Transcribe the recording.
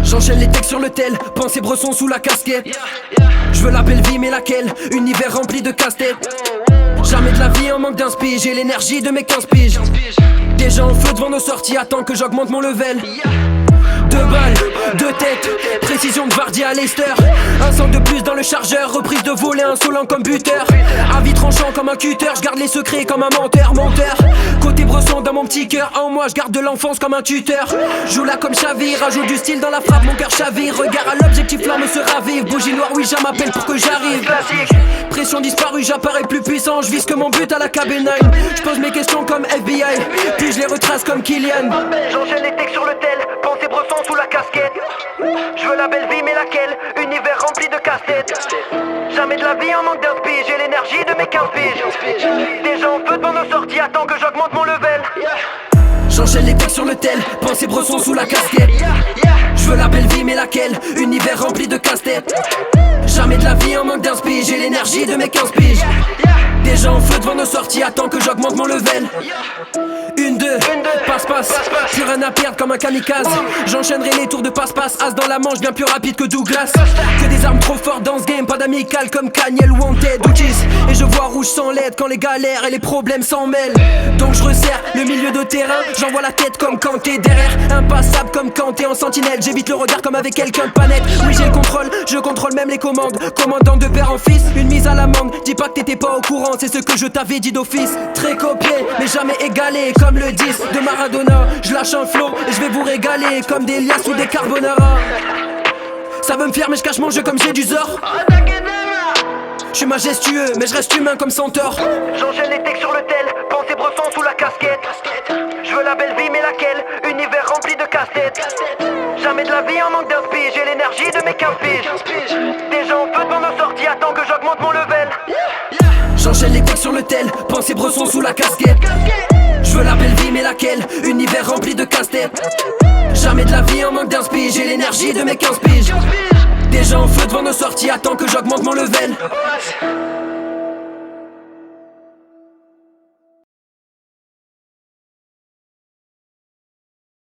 J'enchaîne les textes sur le tel, pensée bresson sous la casquette. Je veux la belle vie mais laquelle? Univers rempli de casse-tête. Jamais de la vie en manque d'inspi, j'ai l'énergie de mes 15 piges. Déjà en feu devant nos sorties, attends que j'augmente mon level. 2 balles, 2 têtes, précision de Vardy à Leicester. Un sang de plus dans le chargeur, reprise de volet insolent comme buteur. Avis tranchant comme un cutter, je garde les secrets comme un menteur. Côté bresson dans mon petit cœur, en moi je garde de l'enfance comme un tuteur. Joue là comme Chavir, rajoute du style dans la frappe, mon cœur chavire. Regard à l'objectif, l'âme se ravive. Bougie noire, oui, j'en m'appelle pour que j'arrive. Pression disparue, j'apparais plus puissant. Je vise que mon but à la KB9. Je pose mes questions comme FBI, puis je les retrace comme Kylian. J'enchaîne les textes sur le tel, pensée bresson sous la casquette. Je veux la belle vie mais laquelle? Univers rempli de casse-tête. Jamais de la vie en manque d'inspi, j'ai l'énergie de mes 15 piges. Déjà en feu devant nos sorties, attends que j'augmente mon level. J'enchaîne les textes sur le tel, pensée bresson sous la casquette. Je veux la belle vie mais laquelle? Univers rempli de casse-tête. Jamais de la vie en manque d'inspi, j'ai l'énergie de mes 15 piges. Déjà en feu devant nos sorties, attends que j'augmente mon level. 1-2, passe-passe, plus rien à perdre comme un kamikaze. J'enchaînerai les tours de passe-passe, as dans la manche, bien plus rapide que Douglas. Que des armes trop fortes dans ce game, pas d'amical comme Kanye ou Wanted ou Kiss. Et je vois rouge sans l'aide quand les galères et les problèmes s'en mêlent. Donc je resserre le milieu de terrain, j'envoie la tête comme Kanté derrière. Impassable comme Kanté en sentinelle, j'évite le regard comme avec quelqu'un de pas net. Oui j'ai le contrôle, je contrôle même les commandes. Commandant de père en fils, une mise à l'amende. Dis pas que t'étais pas au courant, c'est ce que je t'avais dit d'office. Très copié, mais jamais égalé, comme le 10 de Maradona. Je lâche un flow et je vais vous régaler comme des liasses ou des carbonara. Ça veut me faire mais je cache mon jeu comme j'ai du zor. Je suis majestueux mais je reste humain comme Centaure. J'enchaîne les textes sur le tel, pensée bresson sous la casquette. Je veux la belle vie mais laquelle? Univers rempli de casse-tête. Jamais de la vie en manque d'inspi, j'ai l'énergie de mes 15 piges. Déjà en feu devant nos sorties, attends que j'augmente mon level. J'enchaîne les textes sur le tel, pensée bresson sous la casquette. Je veux la belle vie mais laquelle? Univers rempli de casse-tête. Jamais de la vie en manque d'inspi, j'ai l'énergie de mes 15 piges. Déjà en feu devant nos sorties, attends que j'augmente mon level.